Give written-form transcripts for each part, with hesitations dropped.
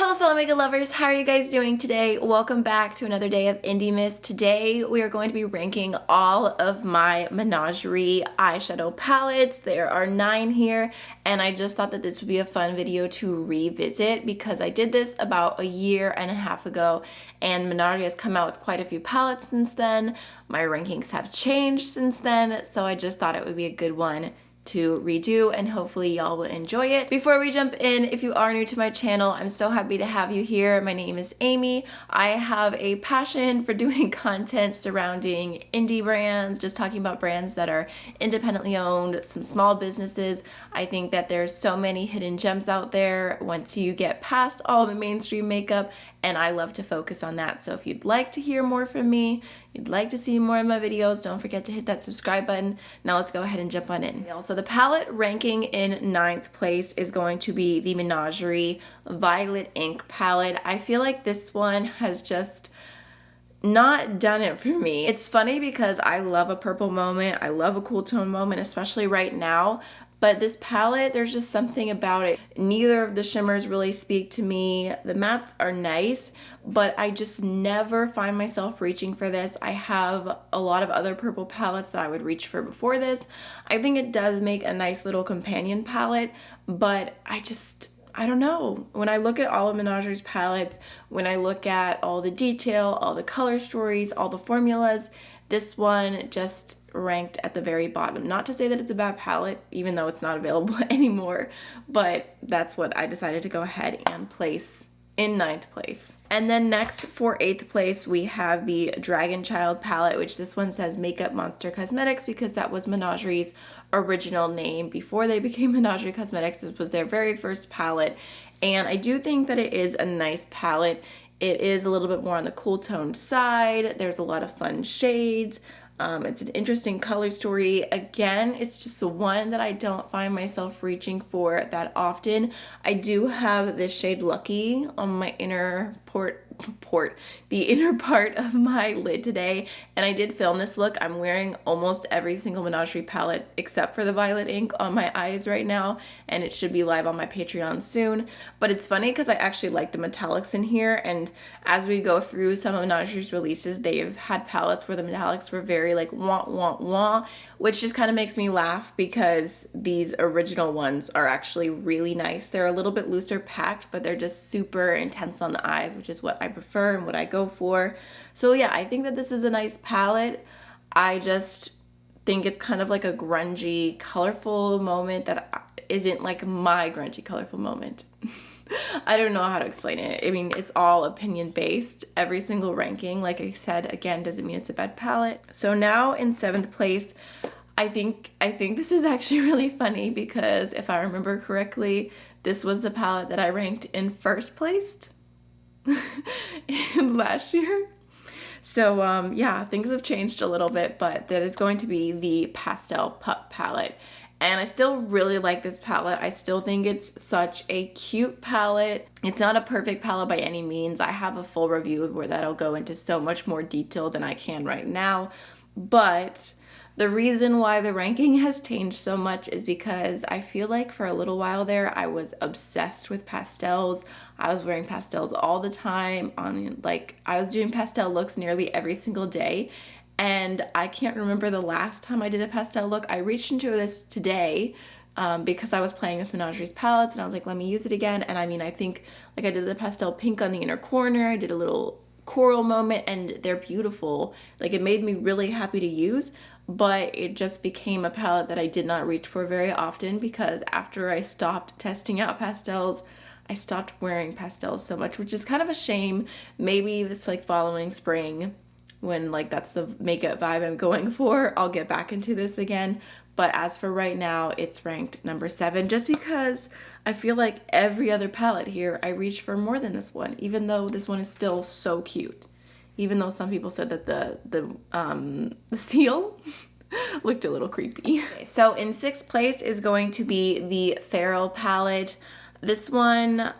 Hello fellow makeup lovers, how are you guys doing today? Welcome back to another day of Indie Miss. Today we are going to be ranking all of my Menagerie eyeshadow palettes. There are 9 here and I just thought that this would be a fun video to revisit because I did this about a year and a half ago and Menagerie has come out with quite a few palettes since then. My rankings have changed since then, so I just thought it would be a good one to redo and hopefully y'all will enjoy it. Before we jump in, if you are new to my channel, I'm so happy to have you here. My name is Amy. I have a passion for doing content surrounding indie brands, just talking about brands that are independently owned, some small businesses. I think that there's so many hidden gems out there once you get past all the mainstream makeup, and I love to focus on that. So if you'd like to hear more from me, you'd like to see more of my videos, don't forget to hit that subscribe button. Now let's go ahead and jump on in. So the palette ranking in 9th place is going to be the Menagerie Violet Ink palette. I feel like this one has just not done it for me. It's funny because I love a purple moment, I love a cool tone moment, especially right now. But this palette, there's just something about it. Neither of the shimmers really speak to me. The mattes are nice, but I just never find myself reaching for this. I have a lot of other purple palettes that I would reach for before this. I think it does make a nice little companion palette, but I don't know. When I look at all of Menagerie's palettes, when I look at all the detail, all the color stories, all the formulas, this one just ranked at the very bottom. Not to say that it's a bad palette, even though it's not available anymore, but that's what I decided to go ahead and place in 9th place. And then next for 8th place, we have the Dragon Child palette, which this one says Makeup Monster Cosmetics because that was Menagerie's original name before they became Menagerie Cosmetics. This was their very first palette, and I do think that it is a nice palette. It is a little bit more on the cool toned side. There's a lot of fun shades. It's an interesting color story. Again, it's just the one that I don't find myself reaching for that often. I do have this shade Lucky on my inner the inner part of my lid today, and I did film this look. I'm wearing almost every single Menagerie palette except for the Violet Ink on my eyes right now, and it should be live on my Patreon soon. But it's funny because I actually like the metallics in here, and as we go through some of Menagerie's releases, they've had palettes where the metallics were very like wah wah wah, which just kind of makes me laugh because these original ones are actually really nice. They're a little bit looser packed, but they're just super intense on the eyes, which is what I prefer and what I go for. So yeah, I think that this is a nice palette. I just think it's kind of like a grungy, colorful moment that isn't like my grungy, colorful moment. I don't know how to explain it. I mean, it's all opinion based. Every single ranking, like I said, again, doesn't mean it's a bad palette. So now in 7th place, I think this is actually really funny because if I remember correctly, this was the palette that I ranked in 1st place last year. So yeah, things have changed a little bit, but that is going to be the Pastel Pup palette. And I still really like this palette. I still think it's such a cute palette. It's not a perfect palette by any means. I have a full review where that'll go into so much more detail than I can right now. But the reason why the ranking has changed so much is because I feel like for a little while there, I was obsessed with pastels. I was wearing pastels all the time. I was doing pastel looks nearly every single day. And I can't remember the last time I did a pastel look. I reached into this today because I was playing with Menagerie's palettes and I was like, let me use it again. And I mean, I think like I did the pastel pink on the inner corner. I did a little coral moment and they're beautiful. Like it made me really happy to use, but it just became a palette that I did not reach for very often because after I stopped testing out pastels, I stopped wearing pastels so much, which is kind of a shame. Maybe it's like following spring, when like that's the makeup vibe I'm going for, I'll get back into this again. But as for right now, it's ranked number 7 just because I feel like every other palette here I reached for more than this one, even though this one is still so cute. Even though some people said that the seal looked a little creepy. Okay, so in 6th place is going to be the Feral palette. This one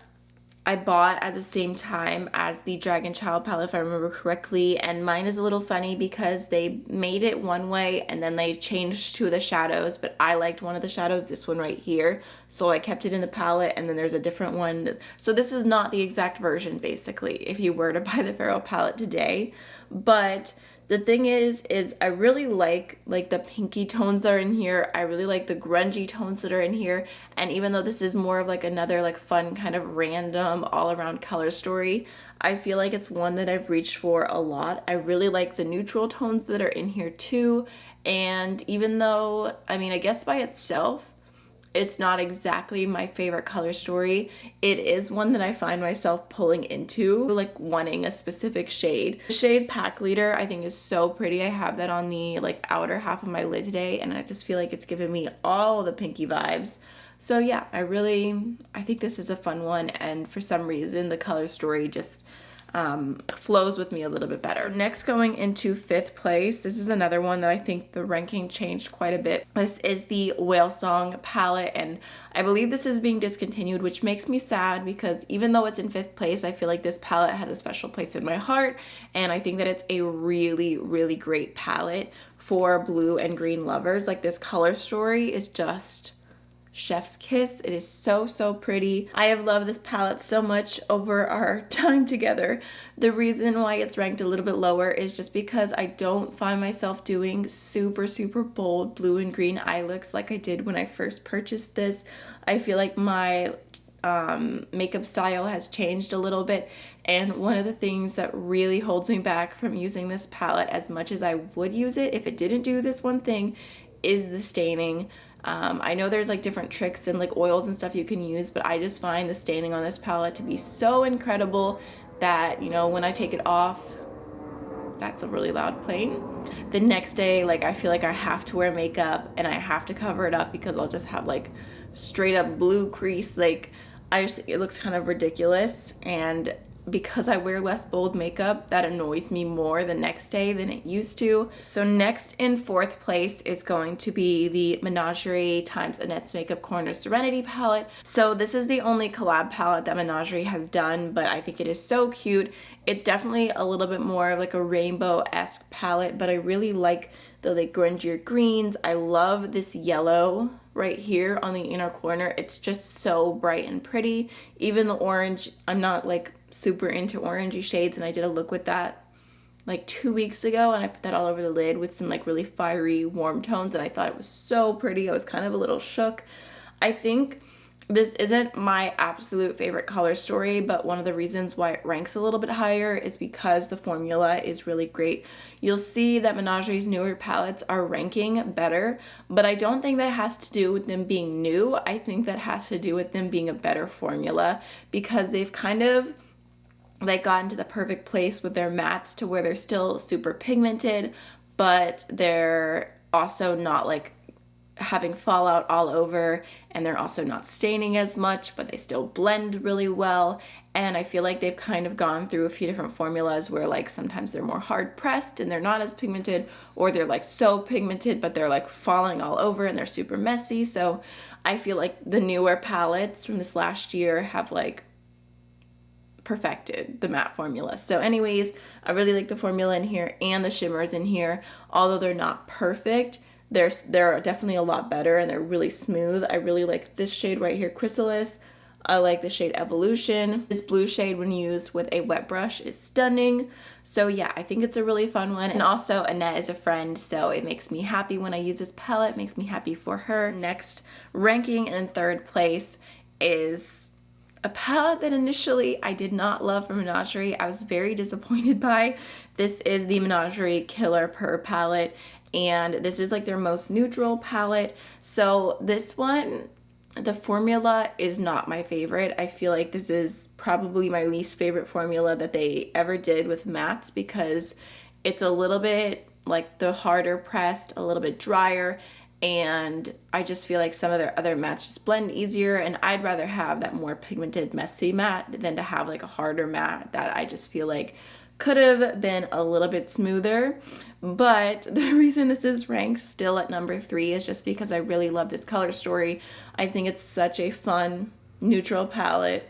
I bought at the same time as the Dragon Child palette, if I remember correctly, and mine is a little funny because they made it one way and then they changed two of the shadows, but I liked one of the shadows, this one right here, so I kept it in the palette, and then there's a different one. So this is not the exact version, basically, if you were to buy the Feral palette today. But the thing is I really like the pinky tones that are in here. I really like the grungy tones that are in here. And even though this is more of like another like fun kind of random all around color story, I feel like it's one that I've reached for a lot. I really like the neutral tones that are in here too. And even though, I mean, I guess by itself, it's not exactly my favorite color story, it is one that I find myself pulling into, like wanting a specific shade. The shade Pack Leader I think is so pretty. I have that on the like outer half of my lid today, and I just feel like it's giving me all the pinky vibes. So yeah, I think this is a fun one, and for some reason the color story just flows with me a little bit better. Next, going into 5th place, this is another one that I think the ranking changed quite a bit. This is the Whalesong palette, and I believe this is being discontinued, which makes me sad because even though it's in 5th place, I feel like this palette has a special place in my heart, and I think that it's a really, really great palette for blue and green lovers. Like, this color story is just chef's kiss. It is so, so pretty. I have loved this palette so much over our time together. The reason why it's ranked a little bit lower is just because I don't find myself doing super, super bold blue and green eye looks like I did when I first purchased this. I feel like my makeup style has changed a little bit, and one of the things that really holds me back from using this palette as much as I would use it if it didn't do this one thing is the staining. I know there's like different tricks and like oils and stuff you can use, but I just find the staining on this palette to be so incredible that, you know, when I take it off, that's a really loud plane. The next day, like, I feel like I have to wear makeup and I have to cover it up because I'll just have like straight up blue crease. Like, it looks kind of ridiculous, and because I wear less bold makeup, that annoys me more the next day than it used to. So next in 4th place is going to be the Menagerie times Annette's Makeup Corner Serenity palette. So this is the only collab palette that Menagerie has done, but I think it is so cute. It's definitely a little bit more like a rainbow-esque palette, but I really like the like grungier greens. I love this yellow right here on the inner corner. It's just so bright and pretty. Even the orange, I'm not like super into orangey shades, and I did a look with that like 2 weeks ago, and I put that all over the lid with some like really fiery warm tones, and I thought it was so pretty. I was kind of a little shook. I think this isn't my absolute favorite color story, but one of the reasons why it ranks a little bit higher is because the formula is really great. You'll see that Menagerie's newer palettes are ranking better, but I don't think that has to do with them being new. I think that has to do with them being a better formula, because they've kind of like gotten to the perfect place with their mattes to where they're still super pigmented, but they're also not like having fallout all over, and they're also not staining as much, but they still blend really well. And I feel like they've kind of gone through a few different formulas where like sometimes they're more hard pressed and they're not as pigmented, or they're like so pigmented but they're like falling all over and they're super messy. So I feel like the newer palettes from this last year have like perfected the matte formula. So anyways, I really like the formula in here and the shimmers in here. Although they're not perfect, they're definitely a lot better, and they're really smooth. I really like this shade right here, Chrysalis. I like the shade Evolution. This blue shade when used with a wet brush is stunning. So yeah, I think it's a really fun one. And also Annette is a friend, so it makes me happy when I use this palette. It makes me happy for her. Next, ranking in 3rd place is a palette that initially I did not love from Menagerie. I was very disappointed by. This is the Menagerie Killer Purr palette, and this is like their most neutral palette. So this one, the formula is not my favorite. I feel like this is probably my least favorite formula that they ever did with mattes, because it's a little bit like the harder pressed, a little bit drier, and I just feel like some of their other mattes just blend easier, and I'd rather have that more pigmented messy matte than to have like a harder matte that I just feel like could have been a little bit smoother. But the reason this is ranked still at number 3 is just because I really love this color story. I think it's such a fun neutral palette.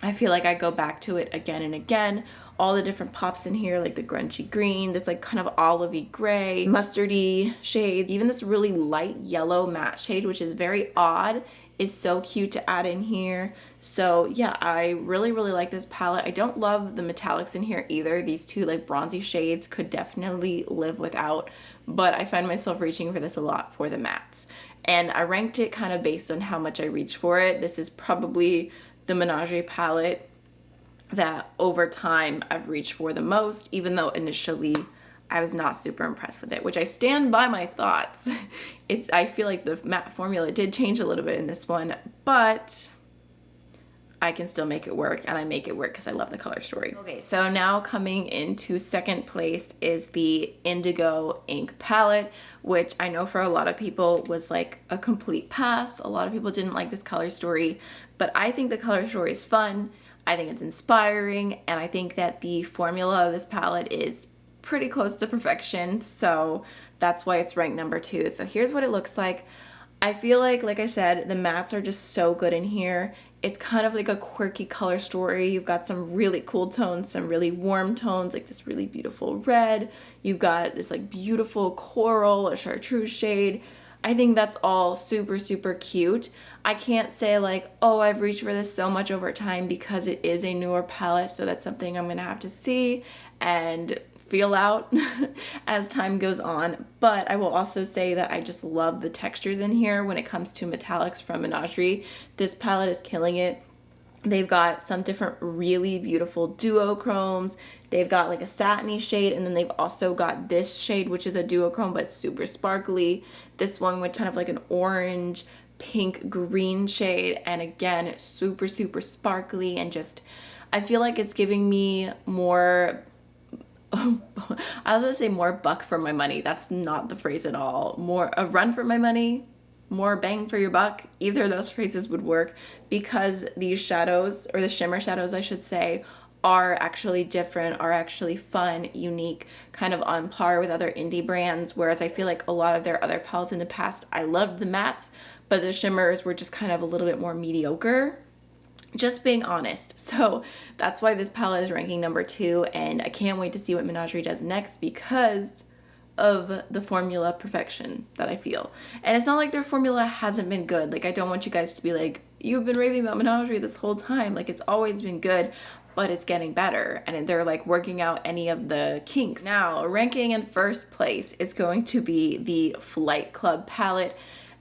I feel like I go back to it again and again. All the different pops in here, like the grungy green, this like kind of olivey gray, mustardy shades, even this really light yellow matte shade, which is very odd, is so cute to add in here. So yeah, I really like this palette. I don't love the metallics in here either. These two like bronzy shades could definitely live without, but I find myself reaching for this a lot for the mattes. And I ranked it kind of based on how much I reach for it. This is probably the Menagerie palette that over time I've reached for the most, even though initially I was not super impressed with it, which I stand by my thoughts. I feel like the matte formula did change a little bit in this one, but I can still make it work, and I make it work because I love the color story. Okay, so now coming into second place is the Indigo Ink palette, which I know for a lot of people was like a complete pass. A lot of people didn't like this color story, but I think the color story is fun. I think it's inspiring, and I think that the formula of this palette is pretty close to perfection, so that's why it's ranked number 2. So here's what it looks like. I feel like I said, the mattes are just so good in here. It's kind of like a quirky color story. You've got some really cool tones, some really warm tones, like this really beautiful red. You've got this like beautiful coral, a chartreuse shade. I think that's all super cute. I can't say like, oh, I've reached for this so much over time because it is a newer palette, so that's something I'm gonna have to see and feel out as time goes on. But I will also say that I just love the textures in here when it comes to metallics from Menagerie. This palette is killing it. They've got some different really beautiful duochromes. They've got like a satiny shade, and then they've also got this shade, which is a duochrome but super sparkly. This one with kind of like an orange, pink, green shade, and again, super sparkly, and just, I feel like it's giving me more, I was gonna say more buck for my money. That's not the phrase at all. More a run for my money, more bang for your buck. Either of those phrases would work, because these shadows, or the shimmer shadows I should say, are actually different, are actually fun, unique, kind of on par with other indie brands, whereas I feel like a lot of their other palettes in the past, I loved the mattes, but the shimmers were just kind of a little bit more mediocre. Just being honest. So that's why this palette is ranking number 2, and I can't wait to see what Menagerie does next because of the formula perfection that I feel. And it's not like their formula hasn't been good. Like, I don't want you guys to be like, you've been raving about Menagerie this whole time. Like, it's always been good, but it's getting better, and they're like working out any of the kinks. Now, ranking in first place is going to be the Flight Club palette.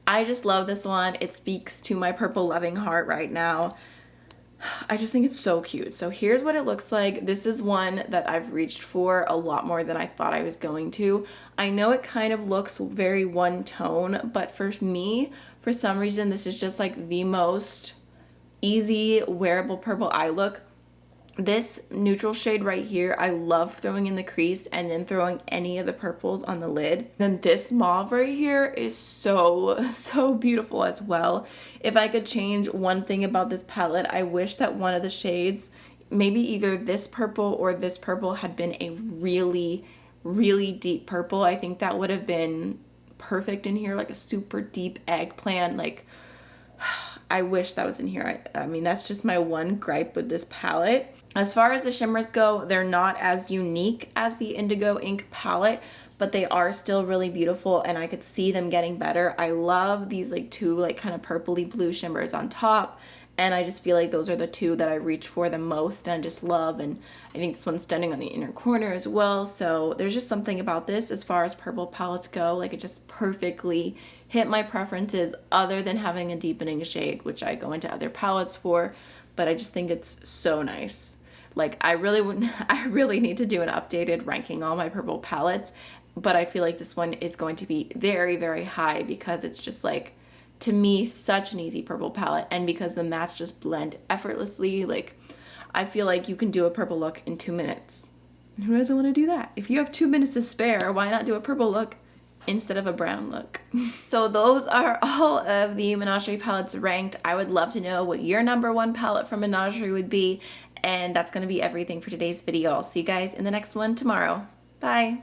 I just love this one. It speaks to my purple loving heart right now. I just think it's so cute. So here's what it looks like. This is one that I've reached for a lot more than I thought I was going to. I know it kind of looks very one tone, but for me, for some reason, this is just like the most easy wearable purple eye look. This neutral shade right here, I love throwing in the crease and then throwing any of the purples on the lid. Then this mauve right here is so beautiful as well. If I could change one thing about this palette, I wish that one of the shades, maybe either this purple or this purple, had been a really deep purple. I think that would have been perfect in here, like a super deep eggplant. Like, I wish that was in here. I mean, that's just my one gripe with this palette. As far as the shimmers go, they're not as unique as the Indigo Ink palette, but they are still really beautiful, and I could see them getting better. I love these like two like kind of purpley blue shimmers on top, and I just feel like those are the two that I reach for the most and I just love. And I think this one's stunning on the inner corner as well. So there's just something about this as far as purple palettes go, like it just perfectly hit my preferences, other than having a deepening shade, which I go into other palettes for, but I just think it's so nice. Like, I really need to do an updated ranking all my purple palettes, but I feel like this one is going to be very high because it's just like, to me, such an easy purple palette, and because the mattes just blend effortlessly. Like, I feel like you can do a purple look in 2 minutes. Who doesn't want to do that? If you have 2 minutes to spare, why not do a purple look instead of a brown look? So those are all of the Menagerie palettes ranked. I would love to know what your #1 palette from Menagerie would be. And that's going to be everything for today's video. I'll see you guys in the next one tomorrow. Bye.